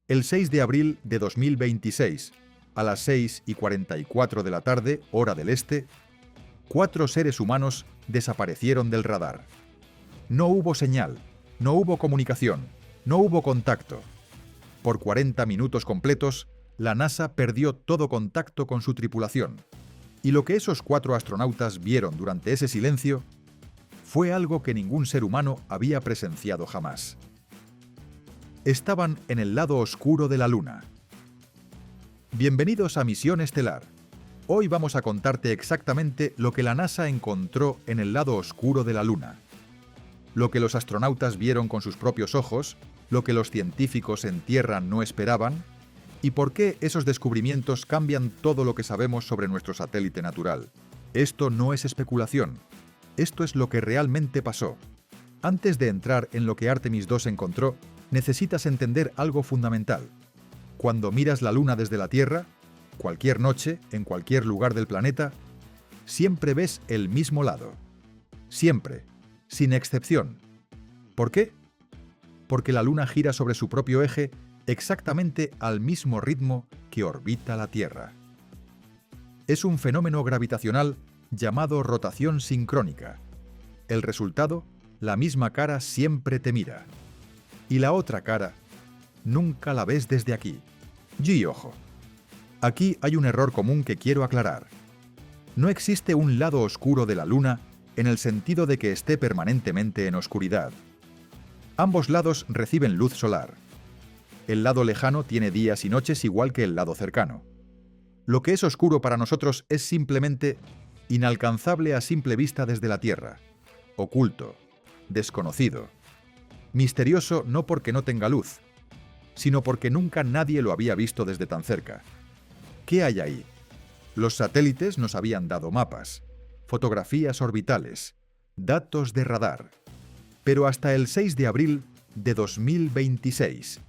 El 6 de abril de 2026, a las 6:44 de la tarde, hora del este, 4 seres humanos desaparecieron del radar. No hubo señal, no hubo comunicación, no hubo contacto. Por 40 minutos completos, la NASA perdió todo contacto con su tripulación. Y lo que esos 4 astronautas vieron durante ese silencio fue algo que ningún ser humano había presenciado jamás. Estaban en el lado oscuro de la Luna. Bienvenidos a Misión Estelar. Hoy vamos a contarte exactamente lo que la NASA encontró en el lado oscuro de la Luna. Lo que los astronautas vieron con sus propios ojos, lo que los científicos en Tierra no esperaban, y por qué esos descubrimientos cambian todo lo que sabemos sobre nuestro satélite natural. Esto no es especulación. Esto es lo que realmente pasó. Antes de entrar en lo que Artemis II encontró, necesitas entender algo fundamental. Cuando miras la Luna desde la Tierra, cualquier noche, en cualquier lugar del planeta, siempre ves el mismo lado. Siempre, sin excepción. ¿Por qué? Porque la Luna gira sobre su propio eje exactamente al mismo ritmo que orbita la Tierra. Es un fenómeno gravitacional llamado rotación sincrónica. El resultado, la misma cara siempre te mira. Y la otra cara, nunca la ves desde aquí. Y ojo, aquí hay un error común que quiero aclarar. No existe un lado oscuro de la Luna en el sentido de que esté permanentemente en oscuridad. Ambos lados reciben luz solar. El lado lejano tiene días y noches igual que el lado cercano. Lo que es oscuro para nosotros es simplemente inalcanzable a simple vista desde la Tierra, oculto, desconocido, misterioso no porque no tenga luz, sino porque nunca nadie lo había visto desde tan cerca. ¿Qué hay ahí? Los satélites nos habían dado mapas, fotografías orbitales, datos de radar. Pero hasta el 6 de abril de 2026,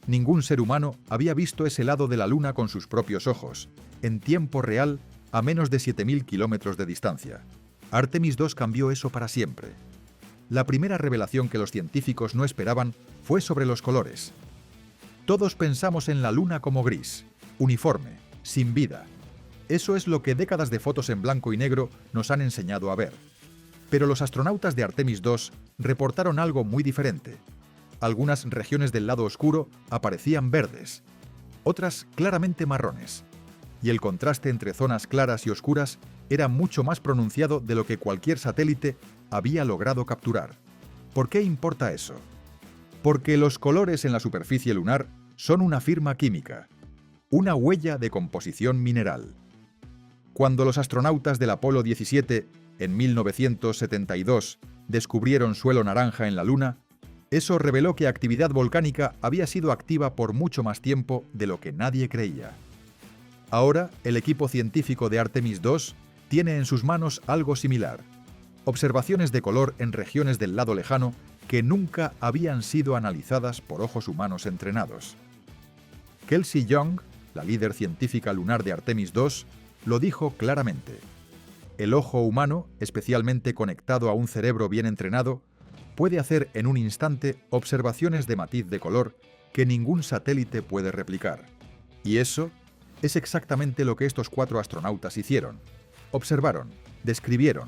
ningún ser humano había visto ese lado de la Luna con sus propios ojos, en tiempo real, a menos de 7.000 kilómetros de distancia. Artemis II cambió eso para siempre. La primera revelación que los científicos no esperaban fue sobre los colores. Todos pensamos en la Luna como gris, uniforme, sin vida. Eso es lo que décadas de fotos en blanco y negro nos han enseñado a ver. Pero los astronautas de Artemis II reportaron algo muy diferente. Algunas regiones del lado oscuro aparecían verdes, otras claramente marrones. Y el contraste entre zonas claras y oscuras era mucho más pronunciado de lo que cualquier satélite había logrado capturar. ¿Por qué importa eso? Porque los colores en la superficie lunar son una firma química, una huella de composición mineral. Cuando los astronautas del Apolo 17, en 1972, descubrieron suelo naranja en la Luna, eso reveló que actividad volcánica había sido activa por mucho más tiempo de lo que nadie creía. Ahora, el equipo científico de Artemis II tiene en sus manos algo similar: observaciones de color en regiones del lado lejano que nunca habían sido analizadas por ojos humanos entrenados. Kelsey Young, la líder científica lunar de Artemis II, lo dijo claramente. El ojo humano, especialmente conectado a un cerebro bien entrenado, puede hacer en un instante observaciones de matiz de color que ningún satélite puede replicar. Y eso es exactamente lo que estos 4 astronautas hicieron. Observaron, describieron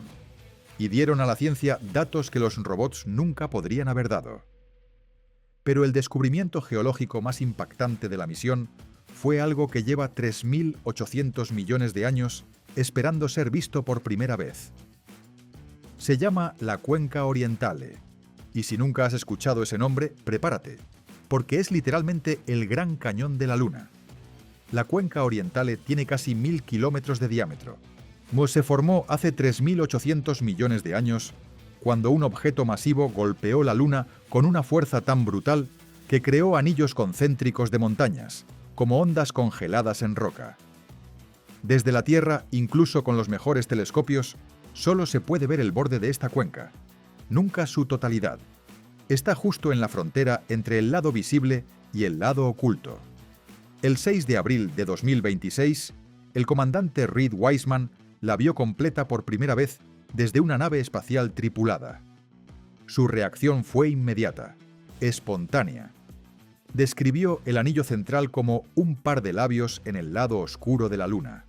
y dieron a la ciencia datos que los robots nunca podrían haber dado. Pero el descubrimiento geológico más impactante de la misión fue algo que lleva 3.800 millones de años esperando ser visto por primera vez. Se llama la Cuenca Orientale, y si nunca has escuchado ese nombre, prepárate, porque es literalmente el Gran Cañón de la Luna. La Cuenca Orientale tiene casi 1.000 kilómetros de diámetro. Se formó hace 3.800 millones de años, cuando un objeto masivo golpeó la Luna con una fuerza tan brutal que creó anillos concéntricos de montañas, como ondas congeladas en roca. Desde la Tierra, incluso con los mejores telescopios, solo se puede ver el borde de esta cuenca, nunca su totalidad. Está justo en la frontera entre el lado visible y el lado oculto. El 6 de abril de 2026, el comandante Reid Wiseman la vio completa por primera vez desde una nave espacial tripulada. Su reacción fue inmediata, espontánea. describió el anillo central como un par de labios en el lado oscuro de la Luna.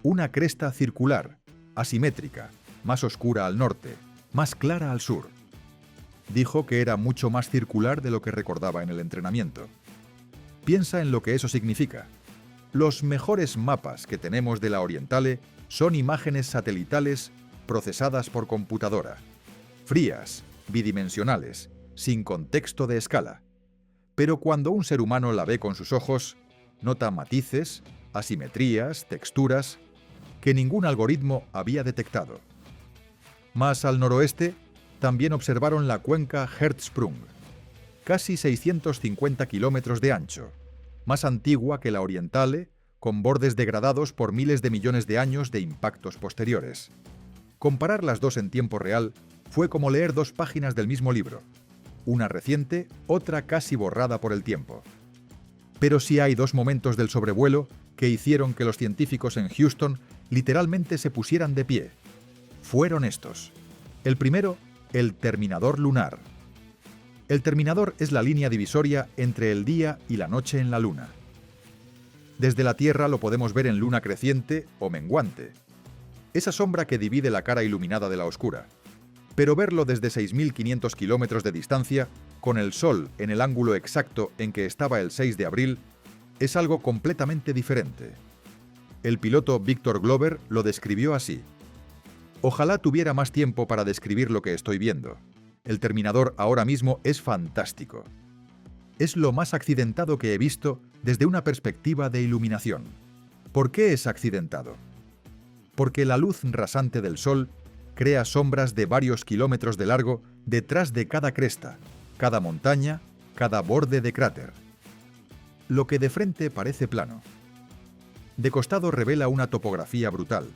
Una cresta circular, asimétrica, más oscura al norte, más clara al sur. Dijo que era mucho más circular de lo que recordaba en el entrenamiento. Piensa en lo que eso significa. Los mejores mapas que tenemos de la Orientale son imágenes satelitales procesadas por computadora, frías, bidimensionales, sin contexto de escala. Pero cuando un ser humano la ve con sus ojos, nota matices, asimetrías, texturas, que ningún algoritmo había detectado. Más al noroeste, también observaron la cuenca Hertzsprung, casi 650 kilómetros de ancho, más antigua que la Orientale, con bordes degradados por miles de millones de años de impactos posteriores. Comparar las dos en tiempo real fue como leer dos páginas del mismo libro, una reciente, otra casi borrada por el tiempo. Pero sí hay dos momentos del sobrevuelo que hicieron que los científicos en Houston literalmente se pusieran de pie. Fueron estos. El primero, el terminador lunar. El terminador es la línea divisoria entre el día y la noche en la Luna. Desde la Tierra lo podemos ver en luna creciente o menguante, esa sombra que divide la cara iluminada de la oscura. Pero verlo desde 6.500 kilómetros de distancia, con el Sol en el ángulo exacto en que estaba el 6 de abril, es algo completamente diferente. El piloto Victor Glover lo describió así: ojalá tuviera más tiempo para describir lo que estoy viendo. El terminador ahora mismo es fantástico. Es lo más accidentado que he visto desde una perspectiva de iluminación. ¿Por qué es accidentado? Porque la luz rasante del Sol crea sombras de varios kilómetros de largo detrás de cada cresta, cada montaña, cada borde de cráter. Lo que de frente parece plano, de costado revela una topografía brutal,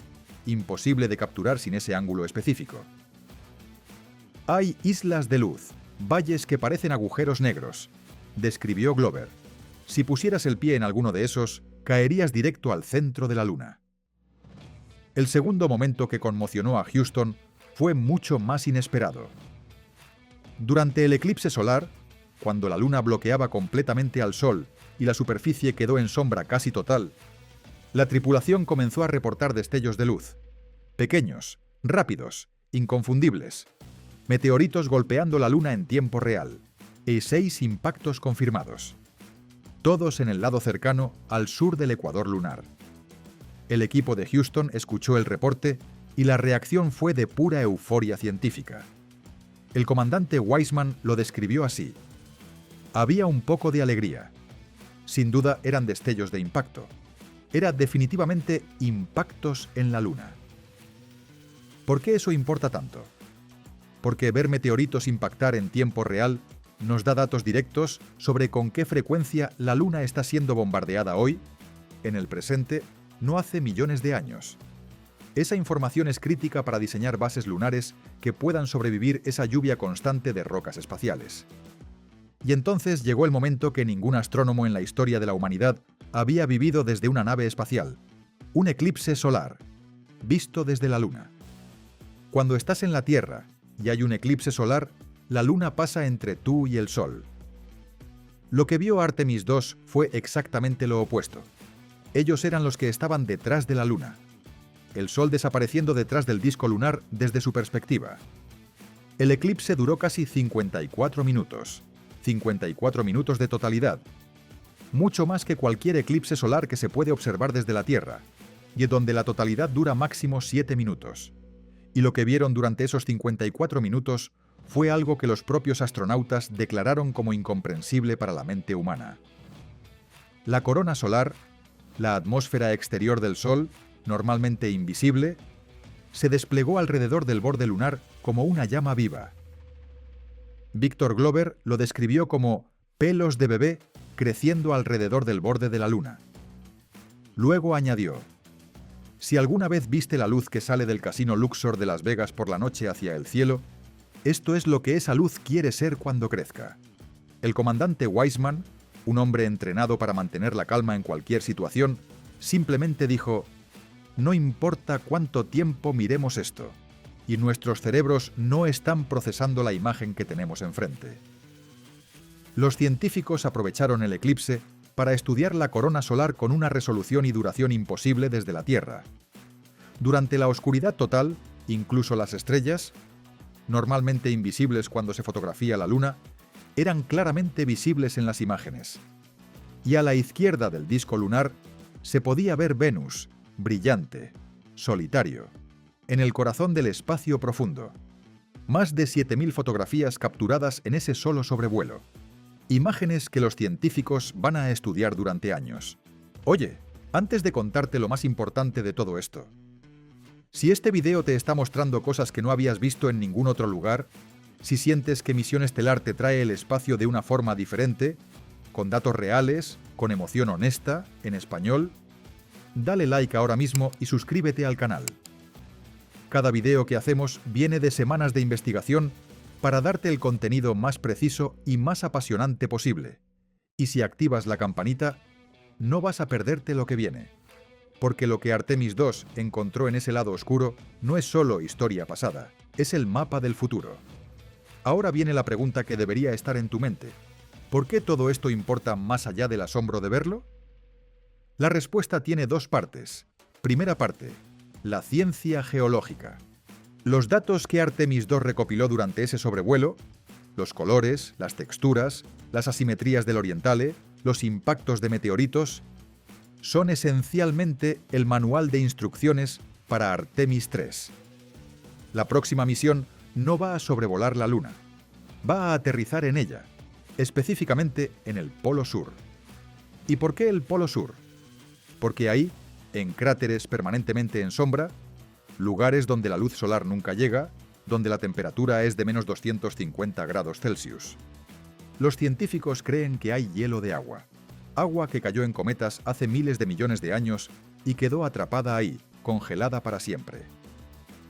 imposible de capturar sin ese ángulo específico. Hay islas de luz, valles que parecen agujeros negros, describió Glover. Si pusieras el pie en alguno de esos, caerías directo al centro de la Luna. El segundo momento que conmocionó a Houston fue mucho más inesperado. Durante el eclipse solar, cuando la Luna bloqueaba completamente al Sol y la superficie quedó en sombra casi total, la tripulación comenzó a reportar destellos de luz. Pequeños, rápidos, inconfundibles. Meteoritos golpeando la Luna en tiempo real. Y 6 impactos confirmados. Todos en el lado cercano al sur del ecuador lunar. El equipo de Houston escuchó el reporte y la reacción fue de pura euforia científica. El comandante Weissman lo describió así: había un poco de alegría. Sin duda eran destellos de impacto. Era definitivamente impactos en la Luna. ¿Por qué eso importa tanto? Porque ver meteoritos impactar en tiempo real nos da datos directos sobre con qué frecuencia la Luna está siendo bombardeada hoy, en el presente, no hace millones de años. Esa información es crítica para diseñar bases lunares que puedan sobrevivir esa lluvia constante de rocas espaciales. Y entonces llegó el momento que ningún astrónomo en la historia de la humanidad había vivido desde una nave espacial: un eclipse solar, visto desde la Luna. Cuando estás en la Tierra y hay un eclipse solar, la Luna pasa entre tú y el Sol. Lo que vio Artemis II fue exactamente lo opuesto. Ellos eran los que estaban detrás de la Luna. El Sol desapareciendo detrás del disco lunar desde su perspectiva. El eclipse duró casi 54 minutos. 54 minutos de totalidad. Mucho más que cualquier eclipse solar que se puede observar desde la Tierra, y donde la totalidad dura máximo 7 minutos. Y lo que vieron durante esos 54 minutos fue algo que los propios astronautas declararon como incomprensible para la mente humana. La corona solar, la atmósfera exterior del Sol, normalmente invisible, se desplegó alrededor del borde lunar como una llama viva. Victor Glover lo describió como pelos de bebé creciendo alrededor del borde de la Luna. Luego añadió: si alguna vez viste la luz que sale del casino Luxor de Las Vegas por la noche hacia el cielo, esto es lo que esa luz quiere ser cuando crezca. El comandante Weissman, un hombre entrenado para mantener la calma en cualquier situación, simplemente dijo: no importa cuánto tiempo miremos esto, y nuestros cerebros no están procesando la imagen que tenemos enfrente. Los científicos aprovecharon el eclipse para estudiar la corona solar con una resolución y duración imposible desde la Tierra. Durante la oscuridad total, incluso las estrellas, normalmente invisibles cuando se fotografía la Luna, eran claramente visibles en las imágenes. Y a la izquierda del disco lunar se podía ver Venus, brillante, solitario, en el corazón del espacio profundo. Más de 7.000 fotografías capturadas en ese solo sobrevuelo. Imágenes que los científicos van a estudiar durante años. Oye, antes de contarte lo más importante de todo esto, si este video te está mostrando cosas que no habías visto en ningún otro lugar, si sientes que Misión Estelar te trae el espacio de una forma diferente, con datos reales, con emoción honesta, en español, dale like ahora mismo y suscríbete al canal. Cada video que hacemos viene de semanas de investigación para darte el contenido más preciso y más apasionante posible. Y si activas la campanita, no vas a perderte lo que viene. Porque lo que Artemis II encontró en ese lado oscuro no es solo historia pasada, es el mapa del futuro. Ahora viene la pregunta que debería estar en tu mente. ¿Por qué todo esto importa más allá del asombro de verlo? La respuesta tiene dos partes. Primera parte, la ciencia geológica. Los datos que Artemis II recopiló durante ese sobrevuelo, los colores, las texturas, las asimetrías del Orientale, los impactos de meteoritos, son esencialmente el manual de instrucciones para Artemis III. La próxima misión no va a sobrevolar la Luna, va a aterrizar en ella, específicamente en el Polo Sur. ¿Y por qué el Polo Sur? Porque ahí, en cráteres permanentemente en sombra, lugares donde la luz solar nunca llega, donde la temperatura es de menos 250 grados Celsius. Los científicos creen que hay hielo de agua. Agua que cayó en cometas hace miles de millones de años y quedó atrapada ahí, congelada para siempre.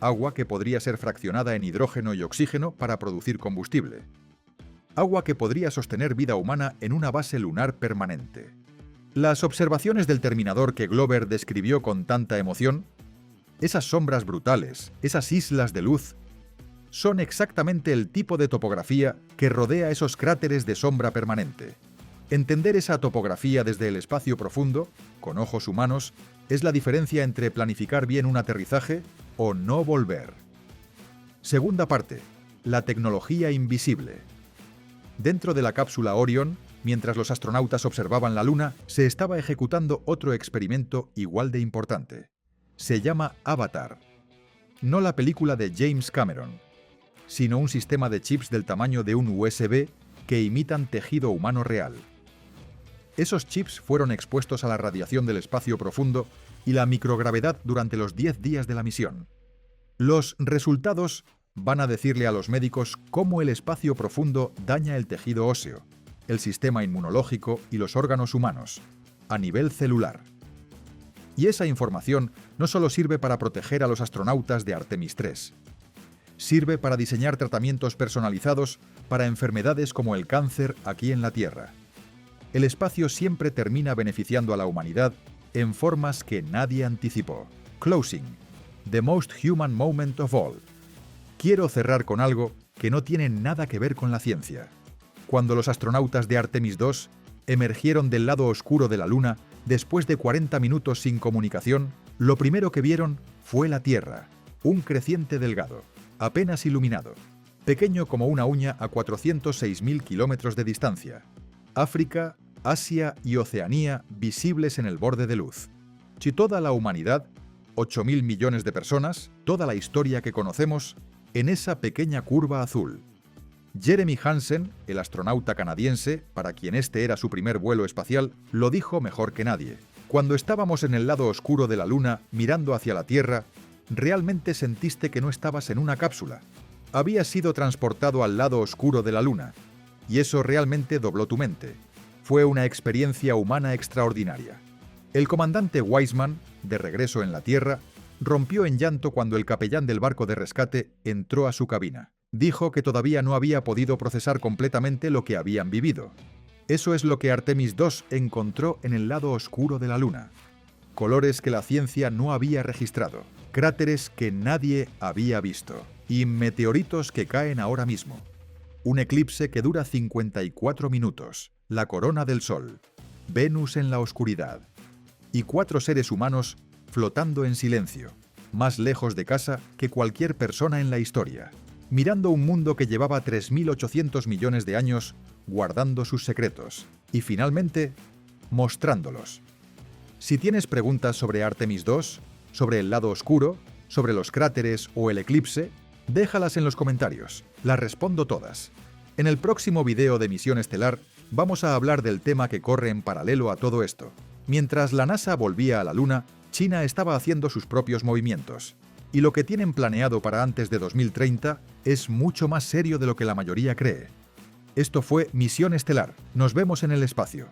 Agua que podría ser fraccionada en hidrógeno y oxígeno para producir combustible. Agua que podría sostener vida humana en una base lunar permanente. Las observaciones del terminador que Glover describió con tanta emoción, esas sombras brutales, esas islas de luz, son exactamente el tipo de topografía que rodea esos cráteres de sombra permanente. Entender esa topografía desde el espacio profundo, con ojos humanos, es la diferencia entre planificar bien un aterrizaje o no volver. Segunda parte, la tecnología invisible. Dentro de la cápsula Orion, mientras los astronautas observaban la Luna, se estaba ejecutando otro experimento igual de importante. Se llama Avatar. No la película de James Cameron, sino un sistema de chips del tamaño de un USB que imitan tejido humano real. Esos chips fueron expuestos a la radiación del espacio profundo y la microgravedad durante los 10 días de la misión. Los resultados van a decirle a los médicos cómo el espacio profundo daña el tejido óseo, el sistema inmunológico y los órganos humanos, a nivel celular. Y esa información no solo sirve para proteger a los astronautas de Artemis III. Sirve para diseñar tratamientos personalizados para enfermedades como el cáncer aquí en la Tierra. El espacio siempre termina beneficiando a la humanidad en formas que nadie anticipó. Closing. The most human moment of all. Quiero cerrar con algo que no tiene nada que ver con la ciencia. Cuando los astronautas de Artemis II emergieron del lado oscuro de la Luna después de 40 minutos sin comunicación, lo primero que vieron fue la Tierra, un creciente delgado, apenas iluminado, pequeño como una uña a 406.000 kilómetros de distancia. África, Asia y Oceanía visibles en el borde de luz. Si toda la humanidad, 8.000 millones de personas, toda la historia que conocemos, en esa pequeña curva azul. Jeremy Hansen, el astronauta canadiense, para quien este era su primer vuelo espacial, lo dijo mejor que nadie. Cuando estábamos en el lado oscuro de la Luna, mirando hacia la Tierra, realmente sentiste que no estabas en una cápsula. Habías sido transportado al lado oscuro de la Luna, y eso realmente dobló tu mente. Fue una experiencia humana extraordinaria. El comandante Wiseman, de regreso en la Tierra, rompió en llanto cuando el capellán del barco de rescate entró a su cabina. Dijo que todavía no había podido procesar completamente lo que habían vivido. Eso es lo que Artemis II encontró en el lado oscuro de la Luna. Colores que la ciencia no había registrado, cráteres que nadie había visto, y meteoritos que caen ahora mismo. un eclipse que dura 54 minutos, la corona del Sol, Venus en la oscuridad, y 4 seres humanos flotando en silencio, más lejos de casa que cualquier persona en la historia, mirando un mundo que llevaba 3.800 millones de años guardando sus secretos, y finalmente, mostrándolos. Si tienes preguntas sobre Artemis II, sobre el lado oscuro, sobre los cráteres o el eclipse, déjalas en los comentarios, las respondo todas. En el próximo video de Misión Estelar vamos a hablar del tema que corre en paralelo a todo esto. Mientras la NASA volvía a la Luna, China estaba haciendo sus propios movimientos. Y lo que tienen planeado para antes de 2030 es mucho más serio de lo que la mayoría cree. Esto fue Misión Estelar. Nos vemos en el espacio.